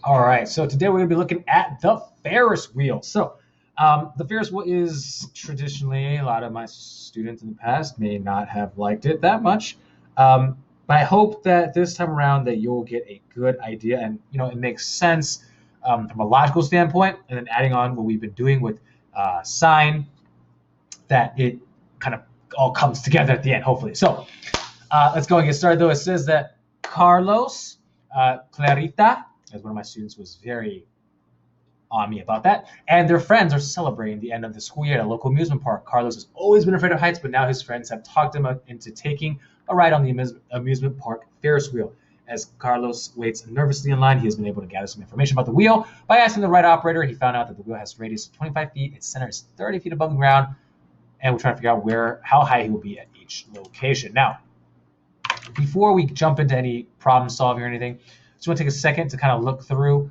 All right, so today we're going to be looking at the Ferris wheel. So, the Ferris wheel is traditionally, a lot of my students in the past may not have liked it that much. But I hope that this time around that you'll get a good idea and, it makes sense from a logical standpoint. And then adding on what we've been doing with sign, that it kind of all comes together at the end, hopefully. So, let's go and get started, though. It says that Carlos, Clarita, as one of my students was very on me about that, and their friends are celebrating the end of the school year at a local amusement park. Carlos has always been afraid of heights, but now his friends have talked him into taking a ride on the amusement park Ferris wheel. As Carlos waits nervously in line, he has been able to gather some information about the wheel. By asking the ride operator, he found out that the wheel has a radius of 25 feet, its center is 30 feet above the ground, and we're trying to figure out how high he will be at each location. Now, before we jump into any problem solving or anything, just want to take a second to kind of look through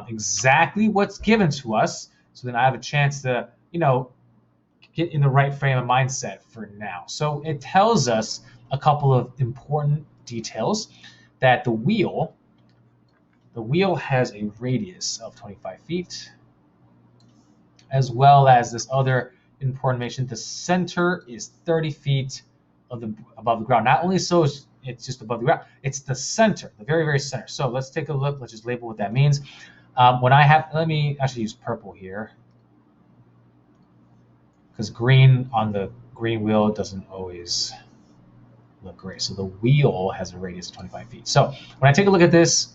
exactly what's given to us, so then I have a chance to, get in the right frame of mindset for now. So it tells us a couple of important details that the wheel has a radius of 25 feet, as well as this other important information. The center is 30 feet above the ground. Not only so it's just above the ground, it's the center, the very, very center. So let's take a look. Let's just label what that means. Let me actually use purple here, because green on the green wheel doesn't always look great. So the wheel has a radius of 25 feet. So when I take a look at this,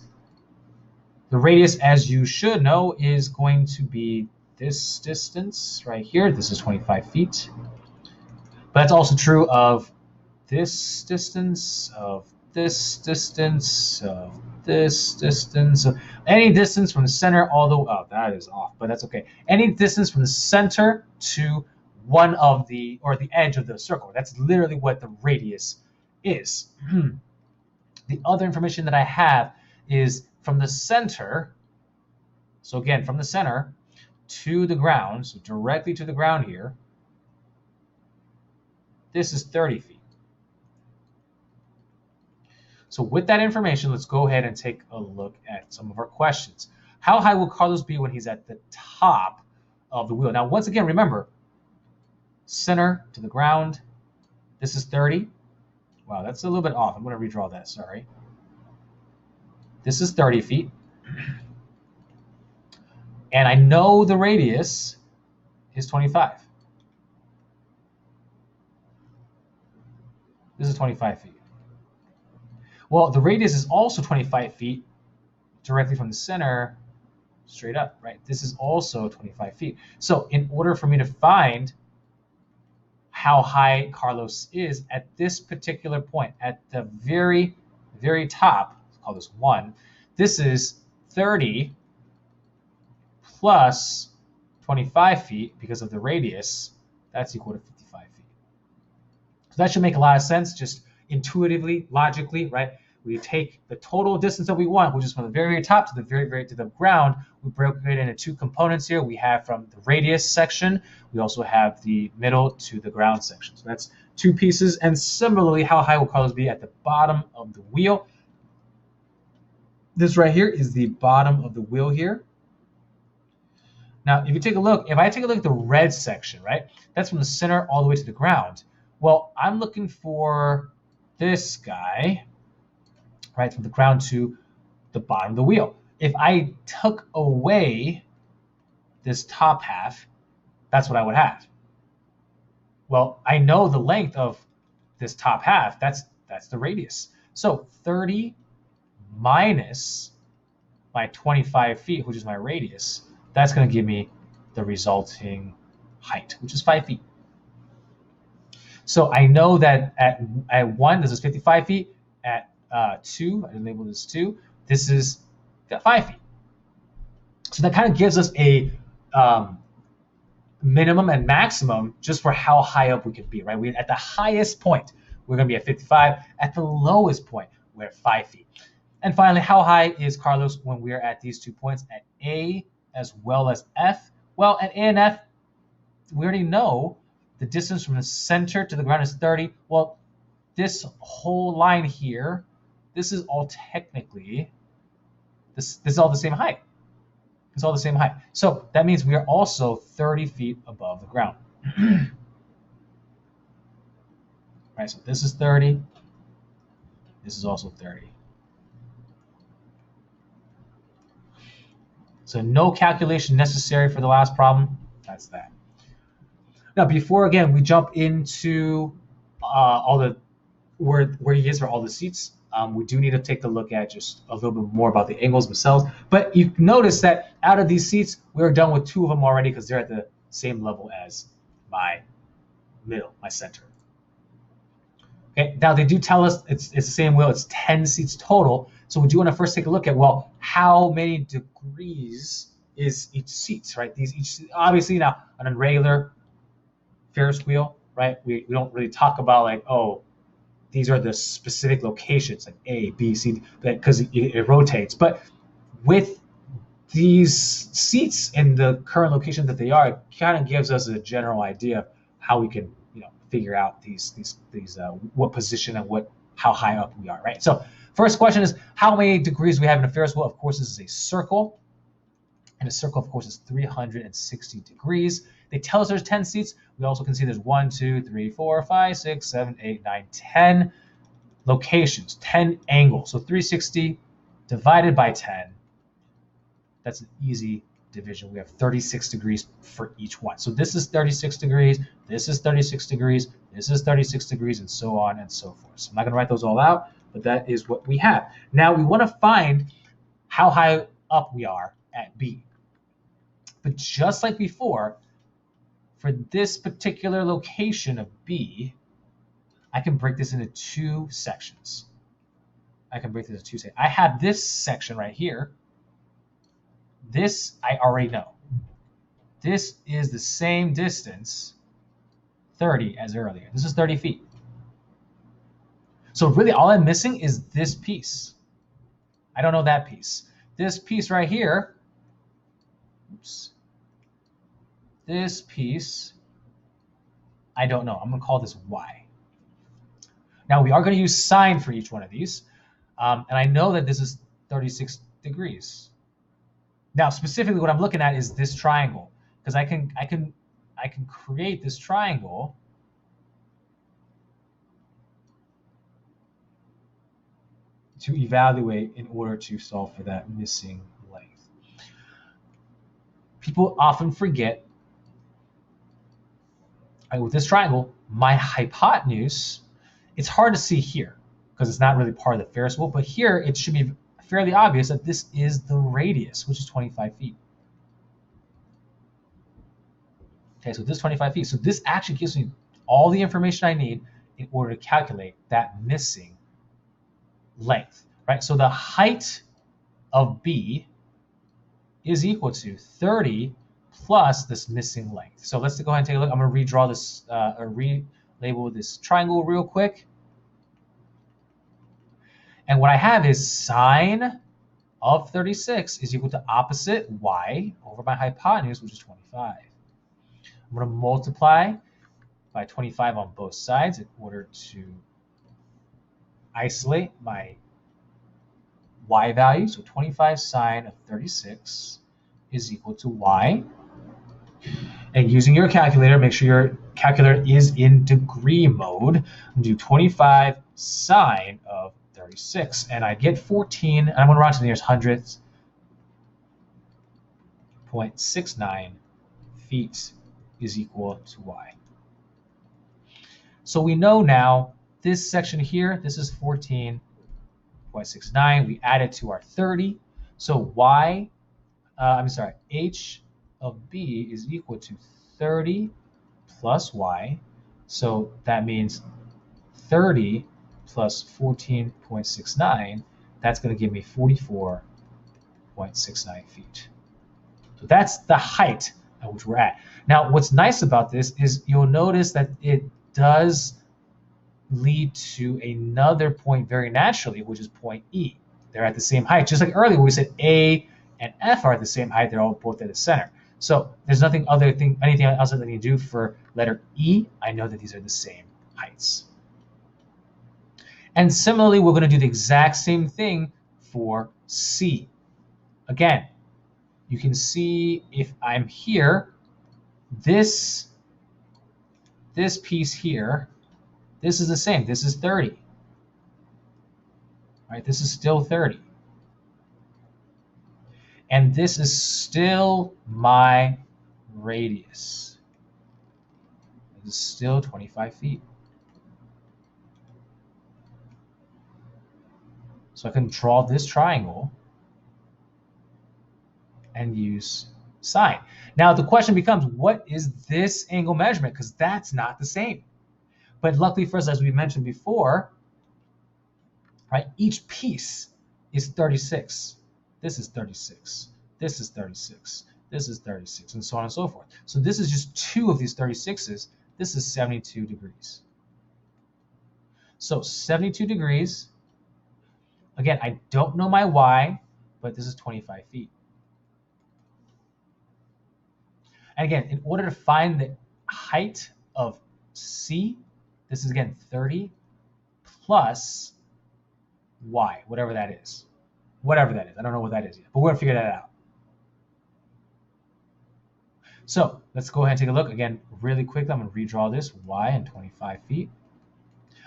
the radius, as you should know, is going to be this distance right here. This is 25 feet. But that's also true of this distance, of this distance, of this distance, of any distance from the center all the way, oh, that is off, but that's okay. Any distance from the center to one of the edge of the circle. That's literally what the radius is. The other information that I have is from the center. So again, from the center to the ground, so directly to the ground here, this is 30 feet. So with that information, let's go ahead and take a look at some of our questions. How high will Carlos be when he's at the top of the wheel? Now, once again, remember, center to the ground, this is 30. Wow, that's a little bit off. I'm going to redraw that, sorry. This is 30 feet. And I know the radius is 25. This is 25 feet. Well, the radius is also 25 feet directly from the center straight up, right? This is also 25 feet. So in order for me to find how high Carlos is at this particular point, at the very, very top, let's call this 1, this is 30 plus 25 feet because of the radius, that's equal to 55 feet. So that should make a lot of sense, just intuitively, logically, right? We take the total distance that we want, which is from the very, very top to the very, very to the ground. We break it into two components here. We have from the radius section. We also have the middle to the ground section. So that's two pieces. And similarly, how high will Carlos be at the bottom of the wheel? This right here is the bottom of the wheel here. Now, if I take a look at the red section, right? That's from the center all the way to the ground. Well, I'm looking for this guy, right, from the ground to the bottom of the wheel. If I took away this top half, that's what I would have. Well, I know the length of this top half, that's the radius. So 30 minus my 25 feet, which is my radius, that's going to give me the resulting height, which is 5 feet. So I know that at 1, this is 55 feet. At 2, I didn't label this 2, this is 5 feet. So that kind of gives us a minimum and maximum just for how high up we can be, right? At the highest point, we're going to be at 55. At the lowest point, we're at 5 feet. And finally, how high is Carlos when we're at these 2 points, at A as well as F? Well, at A and F, we already know the distance from the center to the ground is 30. Well, this whole line here, this is all technically This is all the same height. It's all the same height. So that means we are also 30 feet above the ground. Right, so this is 30. This is also 30. So no calculation necessary for the last problem. That's that. Now, before, again, we jump into all the where he is for all the seats, we do need to take a look at just a little bit more about the angles themselves. But you notice that out of these seats, we're done with 2 of them already because they're at the same level as my middle, my center. Okay, now they do tell us it's the same wheel. It's 10 seats total. So we do want to first take a look at, well, how many degrees is each seat, right? Obviously now on a regular Ferris wheel, right? We don't really talk about like, oh, these are the specific locations like A, B, C, because it rotates. But with these seats in the current location that they are, it kind of gives us a general idea of how we can, figure out these what position and how high up we are, right? So first question is, how many degrees we have in a Ferris wheel? Of course, this is a circle. And a circle, of course, is 360 degrees. They tell us there's 10 seats. We also can see there's 1, 2, 3, 4, 5, 6, 7, 8, 9, 10 locations, 10 angles. So 360 divided by 10, that's an easy division. We have 36 degrees for each one. So this is 36 degrees, this is 36 degrees, this is 36 degrees, and so on and so forth. So I'm not going to write those all out, but that is what we have. Now we want to find how high up we are at B. But just like before, for this particular location of B, I can break this into 2 sections. I have this section right here. This I already know. This is the same distance, 30, as earlier. This is 30 feet. So really all I'm missing is this piece. I don't know that piece. This piece right here, oops. This piece, I don't know. I'm going to call this Y. Now, we are going to use sine for each one of these. And I know that this is 36 degrees. Now, specifically, what I'm looking at is this triangle, because I can create this triangle to evaluate in order to solve for that missing length. People often forget, with this triangle, my hypotenuse, it's hard to see here because it's not really part of the Ferris wheel, but here it should be fairly obvious that this is the radius, which is 25 feet. Okay, so this is 25 feet. So this actually gives me all the information I need in order to calculate that missing length, right? So the height of B is equal to 30 plus this missing length. So let's go ahead and take a look. I'm going to redraw this, or relabel this triangle real quick. And what I have is sine of 36 is equal to opposite y over my hypotenuse, which is 25. I'm going to multiply by 25 on both sides in order to isolate my y value. So 25 sine of 36 is equal to y. And using your calculator, make sure your calculator is in degree mode. And do 25 sine of 36. And I get 14, and I'm going to round to the nearest hundredths, 0.69 feet is equal to y. So we know now this section here, this is 14.69. We add it to our 30. So h of B is equal to 30 plus y. So that means 30 plus 14.69, that's going to give me 44.69 feet. So that's the height at which we're at. Now, what's nice about this is you'll notice that it does lead to another point very naturally, which is point E. They're at the same height. Just like earlier, we said A and F are at the same height. They're all both at the center. So there's anything else that I need to do for letter E. I know that these are the same heights. And similarly, we're going to do the exact same thing for C. Again, you can see if I'm here, this piece here, this is the same. This is 30. Right? This is still 30. And this is still my radius. This is still 25 feet. So I can draw this triangle and use sine. Now the question becomes, what is this angle measurement? Because that's not the same. But luckily for us, as we mentioned before, right, each piece is 36. This is 36. This is 36. This is 36, and so on and so forth. So this is just two of these 36s. This is 72 degrees. So 72 degrees. Again, I don't know my y, but this is 25 feet. And again, in order to find the height of C, this is again 30 plus y, whatever that is. Whatever that is. I don't know what that is yet, but we're going to figure that out. So let's go ahead and take a look. Again, really quickly, I'm going to redraw this, y and 25 feet.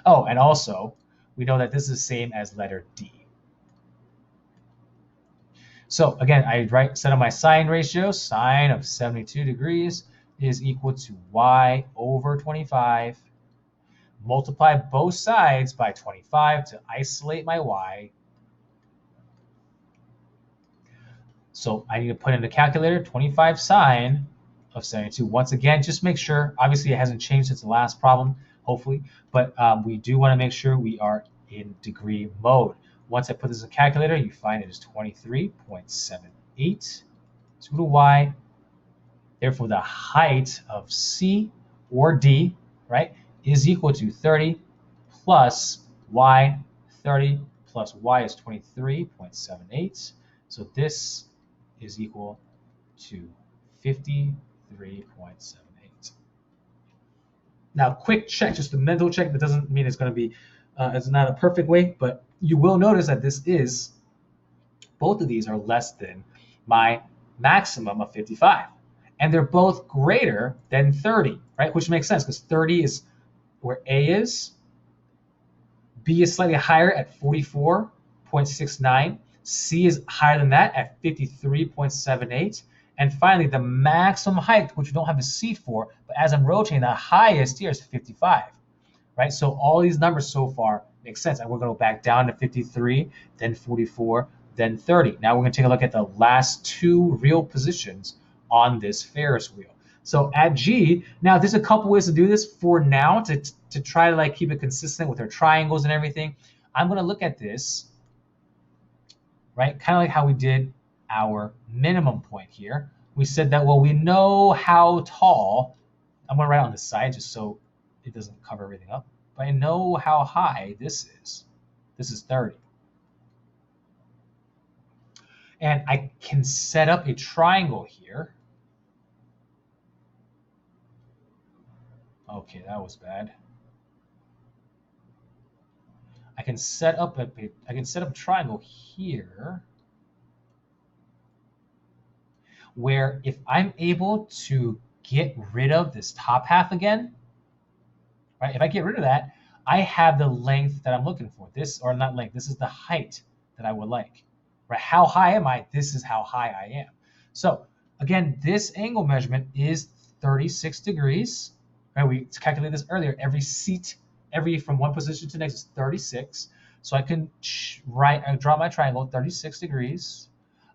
Oh, and also, we know that this is the same as letter D. So again, I set up my sine ratio. Sine of 72 degrees is equal to y over 25. Multiply both sides by 25 to isolate my y. So I need to put in the calculator 25 sine of 72. Once again, just make sure, obviously it hasn't changed since the last problem, hopefully, but we do want to make sure we are in degree mode. Once I put this in the calculator, you find it is 23.78 to the y. Therefore, the height of C or D, right, is equal to 30 plus y. 30 plus y is 23.78. So this is equal to 53.78. Now, quick check, just a mental check. That doesn't mean it's going to be, it's not a perfect way, but you will notice that both of these are less than my maximum of 55. And they're both greater than 30, right? Which makes sense because 30 is where A is. B is slightly higher at 44.69. C is higher than that at 53.78. And finally, the maximum height, which we don't have a C for, but as I'm rotating, the highest here is 55, right? So all these numbers so far make sense. And we're going to go back down to 53, then 44, then 30. Now we're going to take a look at the last two real positions on this Ferris wheel. So at G, now there's a couple ways to do this for now to try to like keep it consistent with our triangles and everything. I'm going to look at this, right? Kind of like how we did our minimum point here. We said that, well, we know how tall, I'm going to write on the side just so it doesn't cover everything up, but I know how high this is. This is 30. And I can set up a triangle here. Okay, that was bad. I can set up a triangle here where if I'm able to get rid of this top half again, right? If I get rid of that, I have the length that I'm looking for. This, or not length, this is the height that I would like, right? How high am I? This is how high I am. So again, this angle measurement is 36 degrees, right? We calculated this earlier. Every from one position to the next is 36. So I can draw my triangle 36 degrees.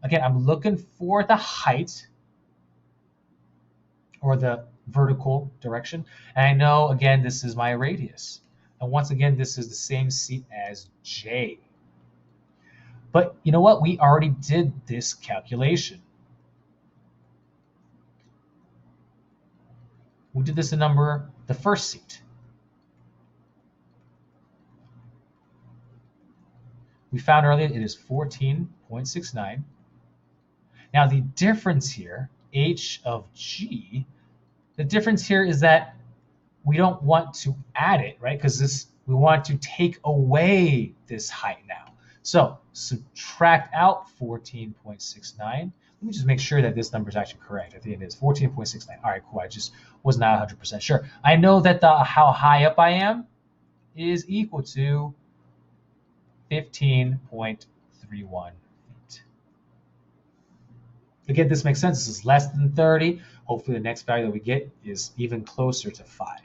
Again, I'm looking for the height or the vertical direction. And I know, again, this is my radius. And once again, this is the same seat as J. But you know what? We already did this calculation. We did this in the first seat. We found earlier it is 14.69. Now the difference here, H of G, the difference here is that we don't want to add it, right? Because we want to take away this height now. So subtract out 14.69. Let me just make sure that this number is actually correct. I think it is 14.69. All right, cool. I just was not 100% sure. I know that how high up I am is equal to 15.31 feet. Again, this makes sense. This is less than 30. Hopefully the next value that we get is even closer to 5.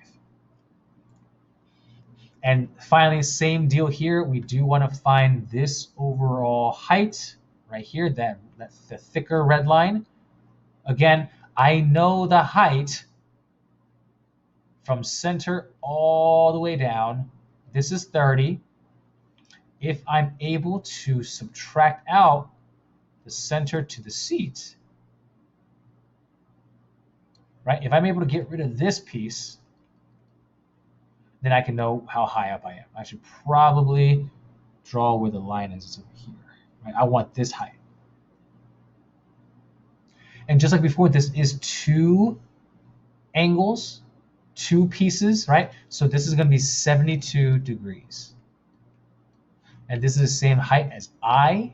And finally, same deal here. We do want to find this overall height right here, that's the thicker red line. Again, I know the height from center all the way down. This is 30. If I'm able to subtract out the center to the seat, right? If I'm able to get rid of this piece, then I can know how high up I am. I should probably draw where the line is. It's over here, right? I want this height. And just like before, this is 2 angles, 2 pieces, right? So this is going to be 72 degrees. And this is the same height as I.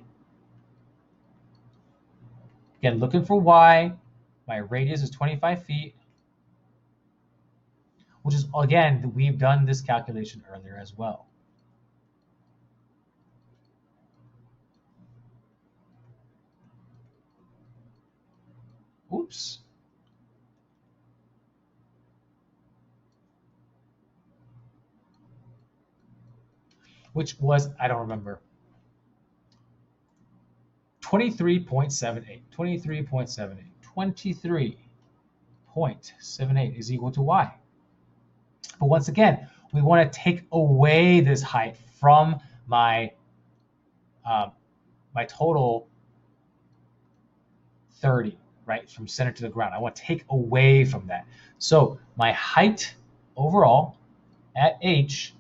Again, looking for Y. My radius is 25 feet. Which is, again, we've done this calculation earlier as well. Oops. Which was, I don't remember, 23.78. 23.78. 23.78 is equal to Y. But once again, we want to take away this height from my my total 30, right, from center to the ground. I want to take away from that. So my height overall at H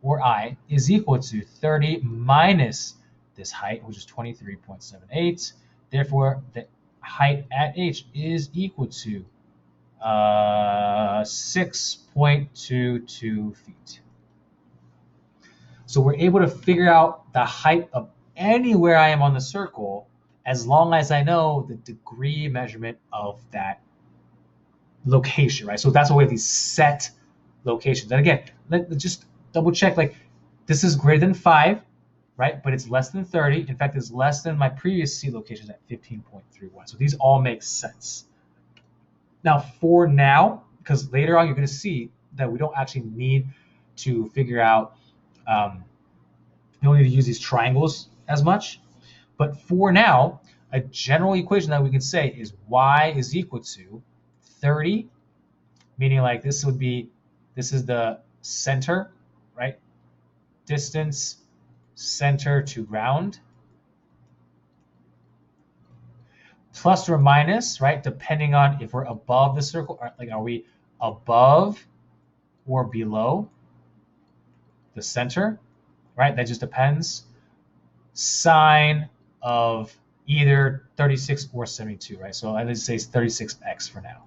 or I is equal to 30 minus this height, which is 23.78. Therefore, the height at H is equal to 6.22 feet. So we're able to figure out the height of anywhere I am on the circle as long as I know the degree measurement of that location, right? So that's why we have these set locations. And again, let's just double check, like this is greater than 5, right? But it's less than 30. In fact, it's less than my previous C locations at 15.31. So these all make sense. Now, for now, because later on you're going to see that we don't actually need to figure out, we don't need to use these triangles as much. But for now, a general equation that we can say is Y is equal to 30, meaning like this is the center, right? Distance center to ground. Plus or minus, right? Depending on if we're above the circle, like are we above or below the center, right? That just depends. Sine of either 36 or 72, right? So I would say 36x for now.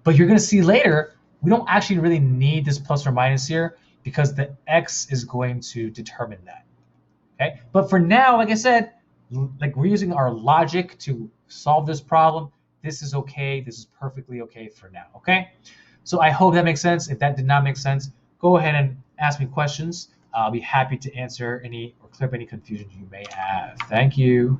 But you're going to see later, we don't actually really need this plus or minus here because the x is going to determine that. Okay? But for now, like I said, like we're using our logic to solve this problem. This is okay. This is perfectly okay for now. Okay? So I hope that makes sense. If that did not make sense, go ahead and ask me questions. I'll be happy to answer any or clear up any confusions you may have. Thank you.